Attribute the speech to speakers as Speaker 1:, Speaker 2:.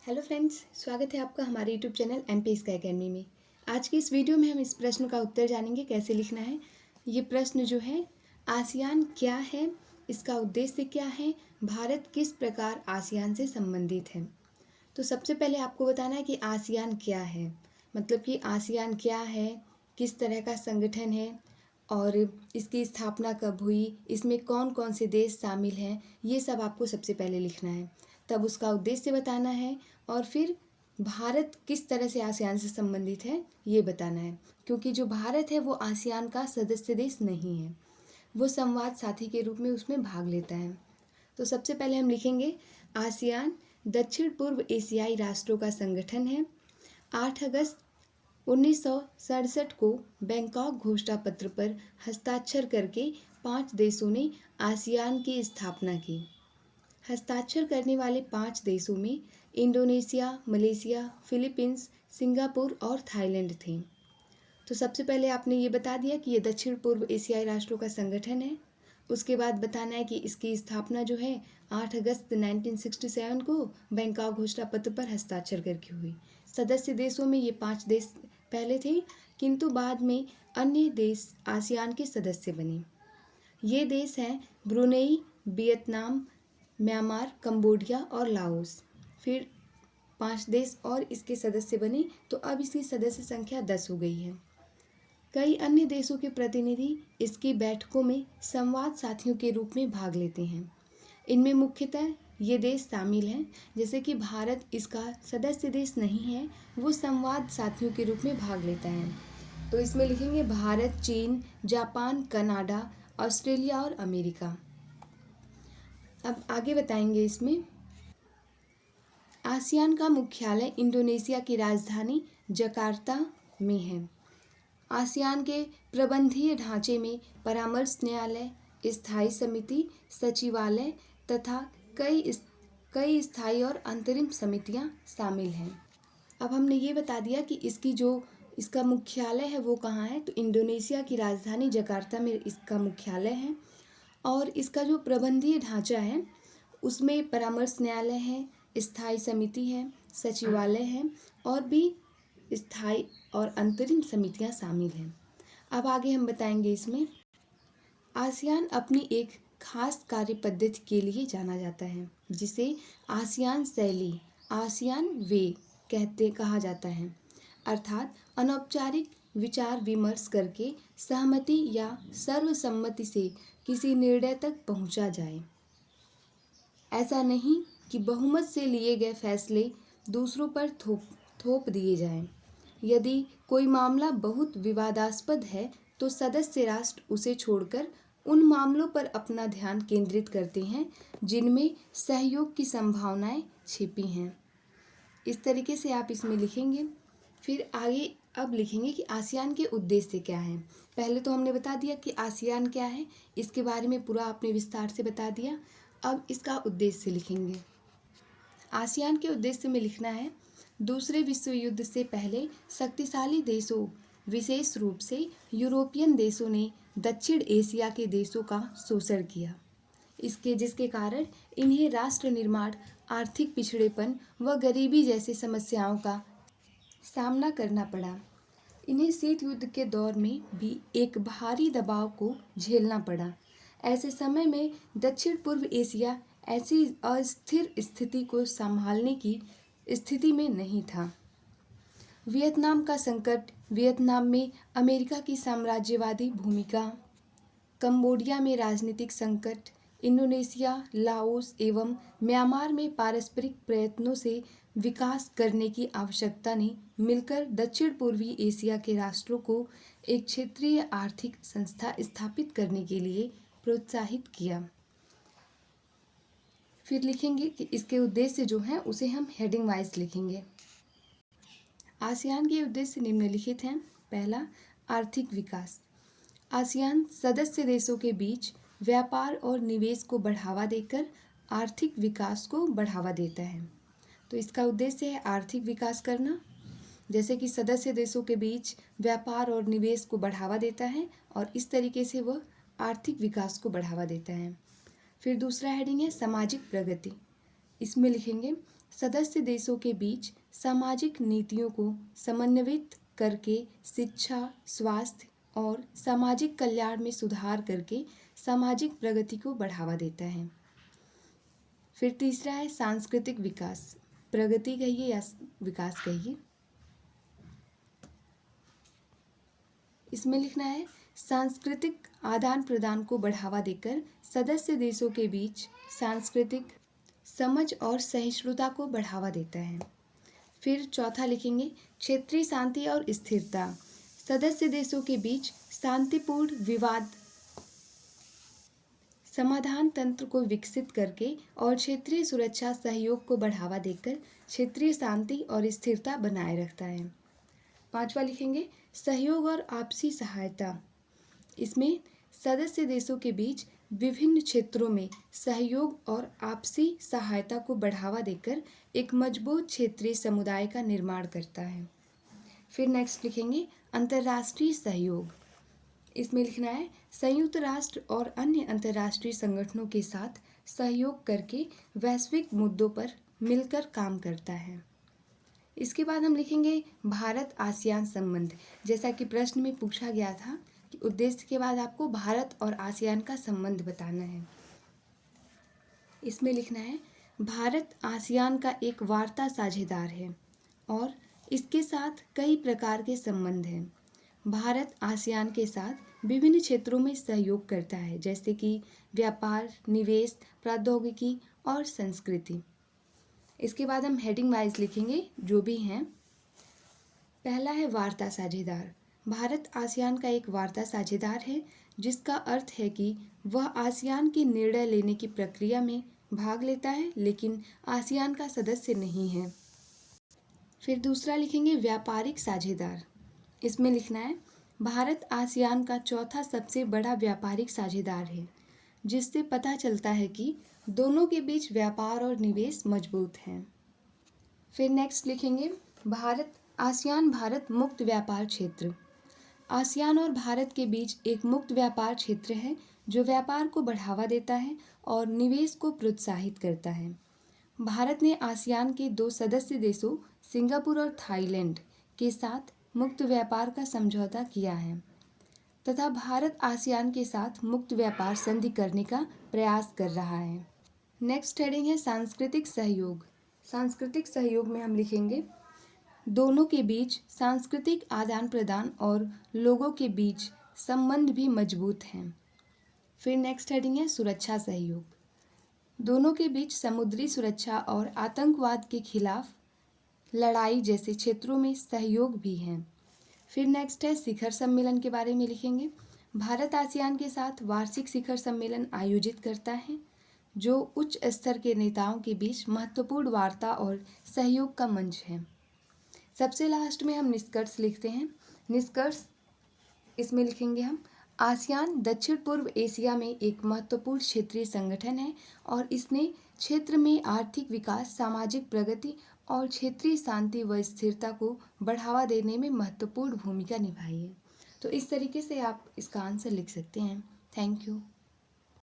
Speaker 1: Hello friends, स्वागत है आपका हमारे YouTube channel MP sky academy में। आज की इस वीडियो में हम इस प्रश्न का उत्तर जानेंगे कैसे लिखना है। ये प्रश्न जो है, आसियान क्या है, इसका उद्देश्य क्या है, भारत किस प्रकार आसियान से संबंधित है। तो सबसे पहले आपको बताना है कि आसियान क्या है, मतलब कि आसियान क्या है, किस तरह का संगठन है और इसकी स्थापना कब हुई, इसमें कौन कौन से देश शामिल हैं, ये सब आपको सबसे पहले लिखना है। तब उसका उद्देश्य बताना है और फिर भारत किस तरह से आसियान से संबंधित है ये बताना है, क्योंकि जो भारत है वो आसियान का सदस्य देश नहीं है, वो संवाद साथी के रूप में उसमें भाग लेता है। तो सबसे पहले हम लिखेंगे आसियान दक्षिण पूर्व एशियाई राष्ट्रों का संगठन है। 8 अगस्त 1967 को बैंकॉक घोषणा पत्र पर हस्ताक्षर करके 5 देशों ने आसियान की स्थापना की। हस्ताक्षर करने वाले 5 देशों में इंडोनेशिया, मलेशिया, फिलीपींस, सिंगापुर और थाईलैंड थे। तो सबसे पहले आपने ये बता दिया कि ये दक्षिण पूर्व एशियाई राष्ट्रों का संगठन है। उसके बाद बताना है कि इसकी स्थापना जो है 8 अगस्त 1967 को बैंकॉक घोषणा पत्र पर हस्ताक्षर करके हुई। सदस्य देशों में ये 5 देश पहले थे, किंतु बाद में अन्य देश आसियान के सदस्य बने। ये देश हैं ब्रुनेई, वियतनाम, म्यांमार, कंबोडिया और लाओस। फिर 5 देश और इसके सदस्य बने, तो अब इसकी सदस्य संख्या 10 हो गई है। कई अन्य देशों के प्रतिनिधि इसकी बैठकों में संवाद साथियों के रूप में भाग लेते हैं। इनमें मुख्यतः ये देश शामिल हैं, जैसे कि भारत इसका सदस्य देश नहीं है, वो संवाद साथियों के रूप में भाग लेता है। तो इसमें लिखेंगे भारत, चीन, जापान, कनाडा, ऑस्ट्रेलिया और अमेरिका। अब आगे बताएंगे इसमें आसियान का मुख्यालय इंडोनेशिया की राजधानी जकार्ता में है। आसियान के प्रबंधीय ढांचे में परामर्श न्यायालय, स्थायी समिति, सचिवालय तथा कई स्थायी और अंतरिम समितियां शामिल हैं। अब हमने ये बता दिया कि इसका मुख्यालय है वो कहाँ है, तो इंडोनेशिया की राजधानी जकार्ता में इसका मुख्यालय है। और इसका जो प्रबंधीय ढांचा है उसमें परामर्श न्यायालय है, स्थायी समिति है, सचिवालय है और भी स्थायी और अंतरिम समितियां शामिल हैं। अब आगे हम बताएंगे इसमें आसियान अपनी एक खास कार्य पद्धति के लिए जाना जाता है, जिसे आसियान शैली, आसियान वे कहा जाता है। अर्थात अनौपचारिक विचार विमर्श करके सहमति या सर्वसम्मति से किसी निर्णय तक पहुंचा जाए। ऐसा नहीं कि बहुमत से लिए गए फैसले दूसरों पर थोप दिए जाएं। यदि कोई मामला बहुत विवादास्पद है तो सदस्य राष्ट्र उसे छोड़कर उन मामलों पर अपना ध्यान केंद्रित करते हैं जिनमें सहयोग की संभावनाएं छिपी हैं। इस तरीके से आप इसमें लिखेंगे। फिर आगे अब लिखेंगे कि आसियान के उद्देश्य क्या हैं। पहले तो हमने बता दिया कि आसियान क्या है, इसके बारे में पूरा आपने विस्तार से बता दिया। अब इसका उद्देश्य लिखेंगे। आसियान के उद्देश्य में लिखना है दूसरे विश्व युद्ध से पहले शक्तिशाली देशों, विशेष रूप से यूरोपियन देशों ने दक्षिण एशिया के देशों का शोषण किया, जिसके कारण इन्हें राष्ट्र निर्माण, आर्थिक पिछड़ेपन व गरीबी जैसी समस्याओं का सामना करना पड़ा। इन्हें शीत युद्ध के दौर में भी एक भारी दबाव को झेलना पड़ा। ऐसे समय में दक्षिण पूर्व एशिया ऐसी अस्थिर स्थिति को संभालने की स्थिति में नहीं था। वियतनाम का संकट, वियतनाम में अमेरिका की साम्राज्यवादी भूमिका, कंबोडिया में राजनीतिक संकट, इंडोनेशिया, लाओस एवं म्यांमार में पारस्परिक प्रयत्नों से विकास करने की आवश्यकता ने मिलकर दक्षिण पूर्वी एशिया के राष्ट्रों को एक क्षेत्रीय आर्थिक संस्था स्थापित करने के लिए प्रोत्साहित किया। फिर लिखेंगे कि इसके उद्देश्य जो हैं उसे हम हेडिंग वाइज लिखेंगे। आसियान के उद्देश्य निम्नलिखित हैं। पहला, आर्थिक विकास। आसियान सदस्य देशों के बीच व्यापार और निवेश को बढ़ावा देकर आर्थिक विकास को बढ़ावा देता है। तो इसका उद्देश्य है आर्थिक विकास करना, जैसे कि सदस्य देशों के बीच व्यापार और निवेश को बढ़ावा देता है और इस तरीके से वह आर्थिक विकास को बढ़ावा देता है। फिर दूसरा हेडिंग है सामाजिक प्रगति। इसमें लिखेंगे सदस्य देशों के बीच सामाजिक नीतियों को समन्वित करके शिक्षा, स्वास्थ्य और सामाजिक कल्याण में सुधार करके सामाजिक प्रगति को बढ़ावा देता है। फिर तीसरा है सांस्कृतिक विकास। प्रगति कहिए या विकास कहिए, इसमें लिखना है सांस्कृतिक आदान प्रदान को बढ़ावा देकर सदस्य देशों के बीच सांस्कृतिक समझ और सहिष्णुता को बढ़ावा देता है। फिर चौथा लिखेंगे क्षेत्रीय शांति और स्थिरता। सदस्य देशों के बीच शांतिपूर्ण विवाद समाधान तंत्र को विकसित करके और क्षेत्रीय सुरक्षा सहयोग को बढ़ावा देकर क्षेत्रीय शांति और स्थिरता बनाए रखता है। पांचवा लिखेंगे सहयोग और आपसी सहायता। इसमें सदस्य देशों के बीच विभिन्न क्षेत्रों में सहयोग और आपसी सहायता को बढ़ावा देकर एक मजबूत क्षेत्रीय समुदाय का निर्माण करता है। फिर नेक्स्ट लिखेंगे अंतर्राष्ट्रीय सहयोग। इसमें लिखना है संयुक्त राष्ट्र और अन्य अंतर्राष्ट्रीय संगठनों के साथ सहयोग करके वैश्विक मुद्दों पर मिलकर काम करता है। इसके बाद हम लिखेंगे भारत आसियान संबंध। जैसा कि प्रश्न में पूछा गया था कि उद्देश्य के बाद आपको भारत और आसियान का संबंध बताना है। इसमें लिखना है भारत आसियान का एक वार्ता साझेदार है और इसके साथ कई प्रकार के संबंध हैं। भारत आसियान के साथ विभिन्न क्षेत्रों में सहयोग करता है, जैसे कि व्यापार, निवेश, प्रौद्योगिकी और संस्कृति। इसके बाद हम हेडिंग वाइज लिखेंगे जो भी हैं। पहला है वार्ता साझेदार। भारत आसियान का एक वार्ता साझेदार है, जिसका अर्थ है कि वह आसियान के निर्णय लेने की प्रक्रिया में भाग लेता है लेकिन आसियान का सदस्य नहीं है। फिर दूसरा लिखेंगे व्यापारिक साझेदार। इसमें लिखना है भारत आसियान का चौथा सबसे बड़ा व्यापारिक साझेदार है, जिससे पता चलता है कि दोनों के बीच व्यापार और निवेश मजबूत हैं। फिर नेक्स्ट लिखेंगे भारत आसियान भारत मुक्त व्यापार क्षेत्र। आसियान और भारत के बीच एक मुक्त व्यापार क्षेत्र है जो व्यापार को बढ़ावा देता है और निवेश को प्रोत्साहित करता है। भारत ने आसियान के 2 सदस्य देशों सिंगापुर और थाईलैंड के साथ मुक्त व्यापार का समझौता किया है तथा भारत आसियान के साथ मुक्त व्यापार संधि करने का प्रयास कर रहा है। नेक्स्ट हेडिंग है सांस्कृतिक सहयोग। सांस्कृतिक सहयोग में हम लिखेंगे दोनों के बीच सांस्कृतिक आदान प्रदान और लोगों के बीच संबंध भी मजबूत हैं। फिर नेक्स्ट हेडिंग है सुरक्षा सहयोग। दोनों के बीच समुद्री सुरक्षा और आतंकवाद के खिलाफ लड़ाई जैसे क्षेत्रों में सहयोग भी है। फिर नेक्स्ट है शिखर सम्मेलन के बारे में लिखेंगे। भारत आसियान के साथ वार्षिक शिखर सम्मेलन आयोजित करता है जो उच्च स्तर के नेताओं के बीच महत्वपूर्ण वार्ता और सहयोग का मंच है। सबसे लास्ट में हम निष्कर्ष लिखते हैं। निष्कर्ष इसमें लिखेंगे हम आसियान दक्षिण पूर्व एशिया में एक महत्वपूर्ण क्षेत्रीय संगठन है और इसने क्षेत्र में आर्थिक विकास, सामाजिक प्रगति और क्षेत्रीय शांति व स्थिरता को बढ़ावा देने में महत्वपूर्ण भूमिका निभाई है। तो इस तरीके से आप इसका आंसर लिख सकते हैं। Thank you.